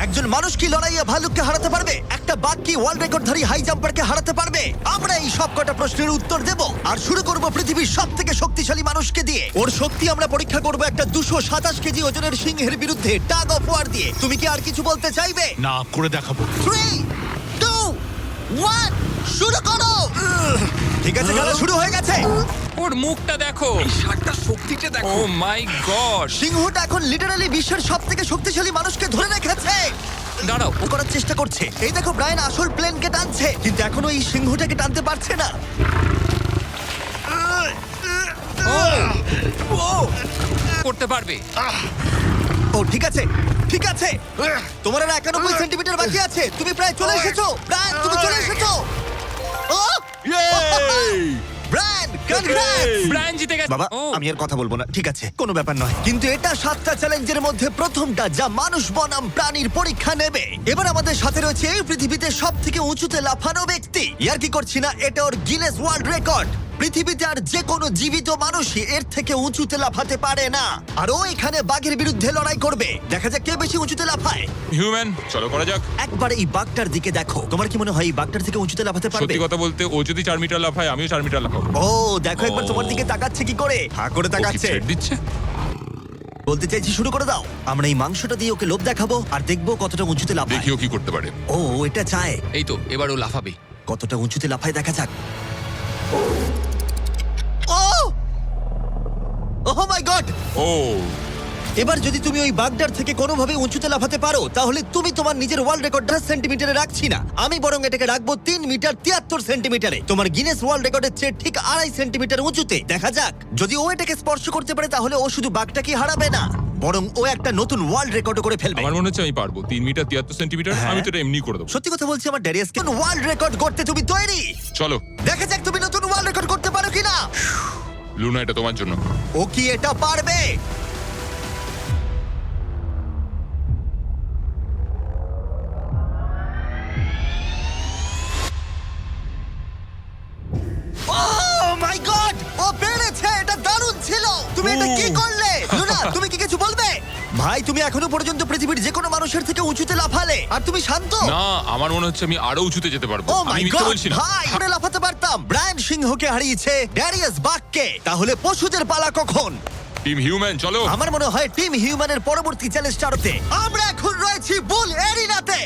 একজন মানুষ কি লড়াইয়ে ভালুককে হারাতে পারবে? একটা বাঘ কি ওয়ার্ল্ড রেকর্ডধারী হাই জাম্পারকে হারাতে পারবে? আমরা এই সব কটা প্রশ্নের উত্তর দেব আর শুরু করব পৃথিবীর সবথেকে শক্তিশালী মানুষকে দিয়ে। ওর শক্তি আমরা পরীক্ষা করব একটা 227 কেজি ওজনের সিংহের বিরুদ্ধে টাগ অফ ওয়ার দিয়ে। তুমি কি আর কিছু বলতে চাইবে? না, করে দেখাবো। 3, 2, 1 শুরু করো। ঠিক আছে, খেলা শুরু হয়ে গেছে। ওর মুখটা দেখো, ষাটটা শক্তিটা ও দেখো। মাই গড। সিংহটা এখন লিটারালি বিশ্বের সবথেকে শক্তিশালী মানুষকে ধরে রেখেছে। দাঁড়াও, ও করার চেষ্টা করছে। এই দেখো, ব্রায়ান আসল প্লেনকে টানছে, কিন্তু এখনো এই সিংহটাকে টানতে পারছে না। করতে পারবে। ও ঠিক আছে, ঠিক আছে। তোমার আর 91 সেন্টিমিটার বাকি আছে। তুমি প্রায় চলে এসেছো। ব্রায়ান, তুমি চলে এসেছো। ও ব্রায়ান, কনগ্রেটস। ব্রায়ান জিতে গেছে। বাবা, ও, আমি আর কথা বলবো না। ঠিক আছে, কোনো ব্যাপার নয়। কিন্তু এটা 7টা চ্যালেঞ্জের মধ্যে প্রথমটা যা মানুষ বনাম প্রাণীর পরীক্ষা নেবে। এবার আমাদের সাথে রয়েছে এই পৃথিবীতে সবথেকে উঁচুতে লাফানো ব্যক্তি। ইয়ার কি করছি না, এটা ওর গিনেস ওয়ার্ল্ড রেকর্ড। পৃথিবীতে আর যে কোনো জীবিত মানুষই এর থেকে উঁচুতে লাফাতে পারে না। আর ও এখানে বাঘের বিরুদ্ধে লড়াই করবে। দেখা যাক কে বেশি উঁচুতে লাফায়। হিউম্যান, চলো করা যাক। একবার এই বাঘটার দিকে দেখো। তোমার কি মনে হয় এই বাঘটার থেকে উঁচুতে লাফাতে পারবে? সত্যি কথা বলতে, ও যদি 4 মিটার লাফায়, আমিও 4 মিটার লাফাবো। ও দেখো, একবার ও। তোমার দিকে তাকাচ্ছে কি করে। হা করে ও কি তাকাচ্ছে। ছেড়ে দিচ্ছে? বলতে চাইছি শুরু করে দাও। আমরা এই মাংসটা দিয়ে ওকে লোভ দেখাবো আর দেখবো কতটা উঁচুতে লাফায়। দেখিও কি করতে পারে। ও এটা চায়। এই তো, এবার ও লাফাবে। কতটা উঁচুতে লাফায় দেখা যাক। ও ওহ মাই গড। ও এবার যদি তুমি ওই বাগদার থেকে কোনোভাবে উঁচুতে লাফাতে পারো, তাহলে তুমি তোমার নিজের ওয়ার্ল্ড রেকর্ডটা সেন্টিমিটারে রাখছি না, আমি বরং এটাকে রাখবো 3 মিটার 73 সেন্টিমিটারে। তোমার গিনেস ওয়ার্ল্ড রেকর্ডের চেয়ে ঠিক 2.5 সেন্টিমিটার উঁচুতে। দেখা যাক, যদি ও এটাকে স্পর্শ করতে পারে তাহলে ও শুধু বাঘটাকে হারাবে না, বরং ও একটা নতুন ওয়ার্ল্ড রেকর্ড করে ফেলবে। আমার মনে হচ্ছে আমি পারবো। 3 মিটার 73 সেন্টিমিটার। হ্যাঁ। আমি তো এটা এমনি করে দেবো। সত্যি কথা বলছি, আমার ড্যারিয়াসকে ওয়ার্ল্ড রেকর্ড করতে তুমি তৈরি? চলো দেখা যাক তুমি নতুন ওয়ার্ল্ড রেকর্ড করতে পারো কিনা। লুনা, এটা তোমার জন্য। ও কি এটা পারবে? Oh my God! ও পেরেছে! এটা দারুণ ছিল! তুমি এটা কি করলে? লুনা, তুমি কি কিছু বলবে? ভাই, তুমি এখনো পর্যন্ত পৃথিবীর যে কোনো মানুষের থেকে উঁচুতে লাফালে, আর তুমি শান্ত। না, আমার মনে হচ্ছে আমি আরো উঁচুতে যেতে পারবো। ও আমি মাই মিথ্যে গড! বলছি না। ভাই, আমরা লাফাতে পারতাম। ব্রায়ান সিংহকে হারিয়েছে, ড্যারিয়াস বাঘকে। তাহলে পশুদের পালা কখন? টিম হিউম্যান, চলো। আমার মনে হয় টিম হিউম্যানের পরবর্তী চ্যালেঞ্জটাতে আমরা এখন রয়েছি বুল এরিনাতে।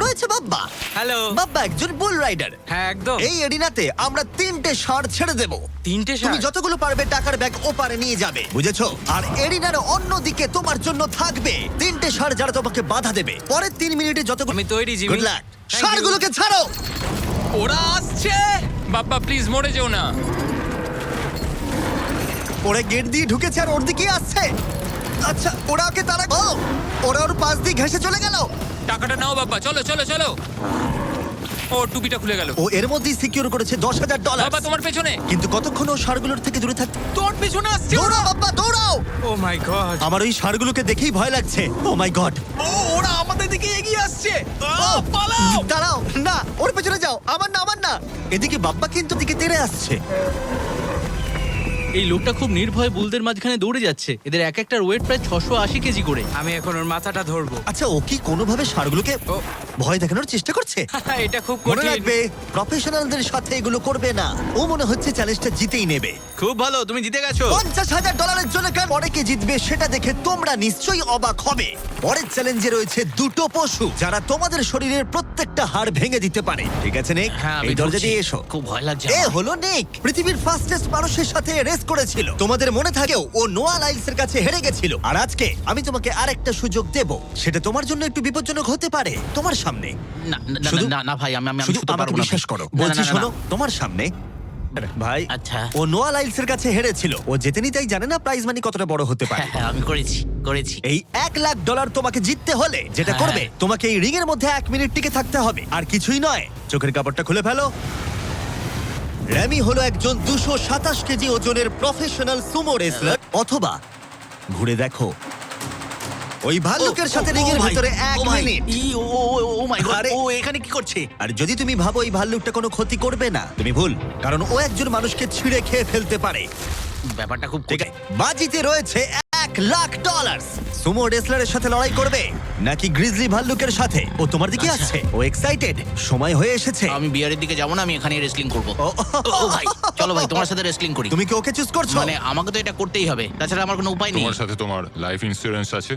রয়েছে বাব্বা। হ্যালো। বাব্বা একজন বুল রাইডার। হ্যাঁ, একদম। এই এরিনাতে আমরা 3টে ষাঁড় ছেড়ে দেব। 3টে তুমি ষাঁড়? যতগুলো পারবে টাকার ব্যাগ ওপারে নিয়ে যাবে, বুঝেছো? আর এরিনার অন্যদিকে তোমার জন্য থাকবে 3টে ষাঁড় যারা তোমাকে বাধা দেবে। পরের 3 মিনিটে যতগুলো আমি তৈরি, Jimmy. Good luck. Thank you. ষাঁড়গুলোকে ছাড়ো। ওরা আসছে। বাপ্পা, প্লিজ মরে যেও না। ওরা গেট দিয়ে ঢুকেছে আর ওর দিকেই আসছে। আচ্ছা, ওরা ওকে তারা ওরা ওর পাশ দিয়ে ঘেঁষে চলে গেল। টাকাটা নাও বাপ্পা, চলো চলো চলো। ও, টুপিটা খুলে গেল। ও এর মধ্যেই সিকিউর করেছে $10,000। বাবা, তোমার পেছনে। কিন্তু কতক্ষণ ও ষাঁড়গুলোর থেকে দূরে থাকতে। তোর পিছনে আসছে। দৌড়াও বাবা, দৌড়াও। ও মাই গড। আমার ওই ষাঁড়গুলোকে দেখেই ভয় লাগছে। ও মাই গড। ও, ওরা আমাদের দিকে এগিয়ে আসছে। পালাও। দাঁড়াও, না, ওর পেছনে যাও। আমার না, আমার না। এদিকে বাব্বা কিন্তু দিকে তেড়ে আসছে। এই লোকটা খুব নির্ভয়ে বুলদের মাঝখানে দৌড়ে যাচ্ছে। এদের এক একটার ওয়েট প্রায় 680 কেজি করে। আমি এখন ওর মাথাটা ধরবো। আচ্ছা, ও কি কোনোভাবে ষাঁড়গুলোকে ও। ভয় দেখানোর চেষ্টা করছে? এটা খুব মনে কঠিন। রাখবে, প্রফেশনালদের সাথে এগুলো করবে না। ও মনে হচ্ছে চ্যালেঞ্জটা জিতেই নেবে। খুব ভালো, তুমি জিতে গেছো। $50,000 জন্য পরে কে জিতবে সেটা দেখে তোমরা নিশ্চয়ই অবাক হবে। পরের চ্যালেঞ্জে রয়েছে 2টো পশু যারা তোমাদের শরীরের প্রত্যেকটা হাড় ভেঙে দিতে পারে। ঠিক আছে নিক, হ্যাঁ, আমি এই দরজা ঢুকছি। দিয়ে এসো। খুব ভয় লাগছে এ আমার। হলো নিক, পৃথিবীর ফাস্টেস্ট মানুষের সাথে রেস করেছিল। তোমাদের মনে থাকেও ও নোয়া লাইলসের কাছে হেরে গেছিল। আর আজকে আমি তোমাকে আরেকটা সুযোগ দেব। সেটা তোমার জন্য একটু বিপজ্জনক হতে পারে। তোমার সামনে না না শুধু- না না ভাই, আমি শুধু শুতে আমাকে পারবো না। বিশ্বাস করো। না, না, বলছি না, না, শোনো, না। তোমার সামনে ভাই। আচ্ছা। ও নোয়া লাইলসের কাছে হেরেছিল। ও জেতেনি, তাই জানে না প্রাইজ মানি কতটা বড় হতে পারে। হ্যাঁ, হ্যাঁ, আমি করেছি। এই $1,00,000 তোমাকে জিততে হলে যেটা হ্যাঁ। করবে, তোমাকে এই রিং এর মধ্যে 1 মিনিট টিকে থাকতে হবে। আর কিছুই নয়, চোখের কাপড়টা খুলে ফেলো। র্যামি হলো একজন 227 কেজি ওজনের প্রফেশনাল সুমো রেসলার। অথবা ঘুরে দেখো, ওই ভাল্লুকের সাথে রিং এর ভিতরে 1 মিনিট। ও মাই গড, আরে। ও এখানে কি করছে? আর যদি তুমি ভাবো এই ভাল্লুকটা কোনো ক্ষতি করবে না, তুমি ভুল। কারণ ও একজন মানুষকে ছিঁড়ে খেয়ে ফেলতে পারে। ব্যাপারটা খুব ঠিক আছে, বাজিতে রয়েছে $1,00,000 সুমো রেসলারের সাথে লড়াই করবে নাকি গ্রিজলি ভাল্লুকের সাথে? ও তোমার দিকে আসছে, ও এক্সাইটেড, সময় হয়ে এসেছে। আমি বিয়ারের দিকে যাবো না, আমি এখানেই রেসলিং করবো। ও, ও ভাই, চলো ভাই, তোমার সাথে রেসলিং করি। তুমি কি ওকে চুজ করছো? মানে আমাকে তো এটা করতেই হবে, তাছাড়া আমার কোনো উপায় নেই। তোমার সাথে তোমার লাইফ ইন্স্যুরেন্স আছে?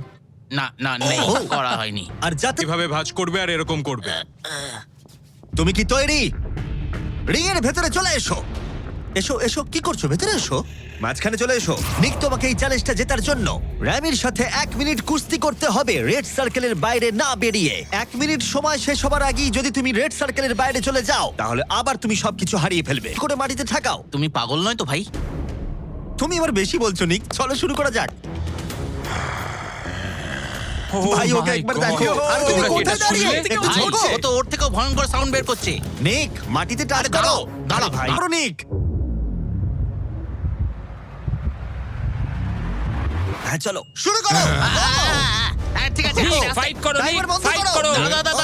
না না, নেই, ও। করা হয়নি। আর যাতে কিভাবে ভাঁজ করবে আর এরকম করবে। তুমি কি তৈরি? রিং এর ভেতরে চলে এসো। এসো এসো, কি করছো? ভেতরে এসো, মাঝখানে চলে এসো। নিক তোমাকে এই চ্যালেঞ্জটা জেতার জন্য র্যামির সাথে 1 মিনিট কুস্তি করতে হবে রেড সার্কেলের বাইরে না বেরিয়ে। 1 মিনিট সময় শেষ হবার আগেই যদি তুমি রেড সার্কেলের বাইরে চলে যাও তাহলে আবার তুমি সবকিছু হারিয়ে ফেলবে। করে মাটিতে ঠাকাও। তুমি পাগল নয় তো ভাই? তুমি এবার বেশি বলছো নিক, চলো শুরু করা যাক। ভাই ওকে একবার দেখো। আর তুমি তোমরা কি কোথায় এটা দাঁড়িয়ে? শুনলে? একটু ভাই, ঝোঁকো। ও তো ওর থেকেও ভয়ঙ্কর সাউন্ড বের করছে। নিক মাটিতে টাচ আরে করো। দাঁড়াও, দাঁড়াও ভাই, ভাই। আরো নিক। হ্যাঁ চলো শুরু করো। হ্যাঁ, ঠিক আছে, ঠিক আছে। ফাইট করো, নিক, ড্রাইভার বন্ধ ফাইট করো। করো।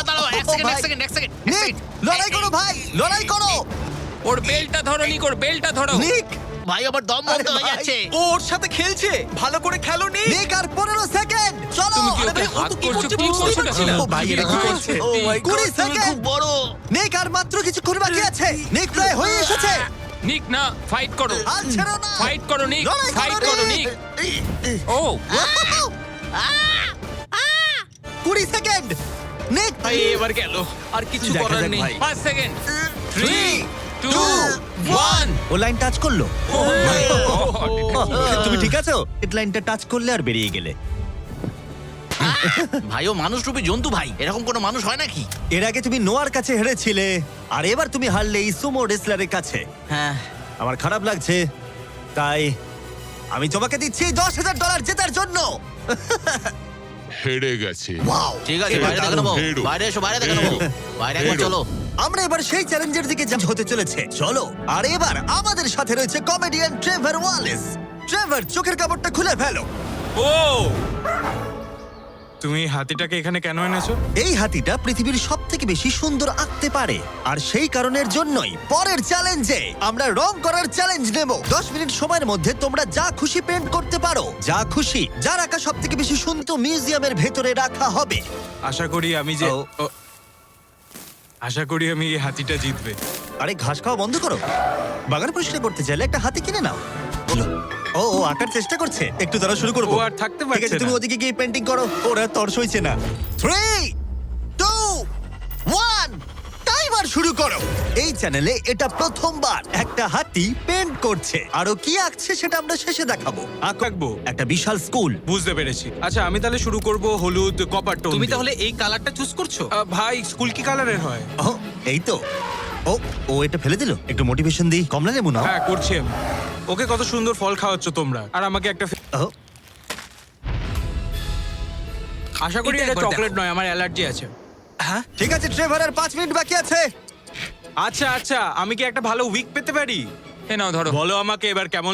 দাঁড়াও, এক ও, সেকেন্ড, ভাই। এক সেকেন্ড, এক সেকেন্ড। নিক লড়াই করো ভাই, লড়াই করো। ওর বেলটা ধরো নিক, ওর বেলটা ধরো। নিক ভাই, আবার দম বন্ধ আরে হয়ে ভাই। যাচ্ছে। ও ওর সাথে খেলছে, ভালো করে খেলো নি। নিক আর 15 সেকেন্ড চলো। তুমি কি আরে ওকে ভাই, ও হাত তো কি করছো? করছে কি বুঝতেই করছো পারছি না। না? ও ভাই, এটা কি ভাই, করছে? সত্যি। ও মাই গড, 20 তুমি সেকেন্ড। খুব বড়। নিক আর মাত্র কিছুক্ষণ বাকি আছে। নিক প্রায় হয়ে এসেছে। নিক না, ফাইট করো। আর ছেড়ো না। ফাইট করো নিক, লড়াই ফাইট করো নিক। ও 20 সেকেন্ড। নিক ভাই এবার গেল, আর কিছু দেখা করার যাক নেই। ভাই। 5 সেকেন্ড। 3, 2 1 ও লাইন টাচ করলো। Oh তুমি ঠিক আছো? এই লাইনটা টাচ করলে আর বেরিয়ে গেলে। ভাই, ও মানুষ রূপী জন্তু ভাই, এরকম কোনো মানুষ হয় নাকি? এর আগে তুমি নোয়ার কাছে হেরেছিলে আর এবার তুমি হারলে এই সুমো রেসলারের কাছে। হ্যাঁ, আমার খারাপ লাগছে, তাই আমি তোমাকে দিচ্ছি $10,000 জেতার জন্য। হেরে গেছে। ওয়াও, ঠিক আছে, এটা বাইরে দেখে দারুণ। নেবো। হেরো। বাইরে এসো, বাইরে দেখে নেবো। বাইরে একবার হেরো। চলো। আমরা এবার সেই চ্যালেঞ্জের দিকে যা হতে চলেছে, চলো। আর এবার আমাদের সাথে রয়েছে কমেডিয়ান ট্রেভার ওয়ালেস। ট্রেভার, চোখের কাপড়টা খুলে ফেলো। ও, তুমি হাতিটাকে এখানে কেন এনেছো? এই হাতিটা পৃথিবীর সব থেকে বেশি সুন্দর আঁকতে পারে আর সেই কারণের জন্যই পরের চ্যালেঞ্জে আমরা রং করার চ্যালেঞ্জ নেব। 10 মিনিট সময়ের মধ্যে তোমরা যা খুশি পেন্ট করতে পারো, যা খুশি। যার আঁকা সব থেকে বেশি সুন্দর মিউজিয়ামের ভেতরে রাখা হবে। আশা করি আমি যে ও। ও, আশা করি আমি এই হাতিটা জিতবে। আরে ঘাস খাওয়া বন্ধ করো। বাগান পরিষ্কার করতে চাইলে একটা হাতি কিনে নাও। ও ও আঁকার চেষ্টা করছে, একটু দ্বারা শুরু করবো। ও আর থাকতে ঠিক আছে, পারছে তুমি না। ওদিকে গিয়ে পেন্টিং করো। ওরা তর সইছে না। 3 2 1 টাইমার শুরু করো। এই চ্যানেলে এটা প্রথমবার একটা হাতি পেন্ট করছে। আরো কি আঁকছে সেটা আমরা শেষে দেখাবো। আঁকো আঁকবো? একটা বিশাল স্কুল। বুঝতে পেরেছি। আচ্ছা, আমি তাহলে শুরু করব হলুদ কপার টোন। তুমি তাহলে এই কালারটা চুজ করছো? ভাই, স্কুল কি কালারের হয়? ও এই তো। ও ও এটা ফেলে দিল। একটু মোটিভেশন দিই। কমলা লেবু নাও। হ্যাঁ, করছি আমি। ওকে কত সুন্দর ফল খাওয়াচ্ছ তোমরা, আর আমাকে একটা ও, আশা করি এটা এটা একবার চকলেট দেখো। নয়, আমার অ্যালার্জি আছে। হ্যাঁ, ঠিক আছে ট্রেভার, আর 5 মিনিট বাকি আছে। আচ্ছা আচ্ছা, আমি কি একটা ভালো উইক পেতে পারি? এ নাও ধরো। বলো আমাকে এবার কেমন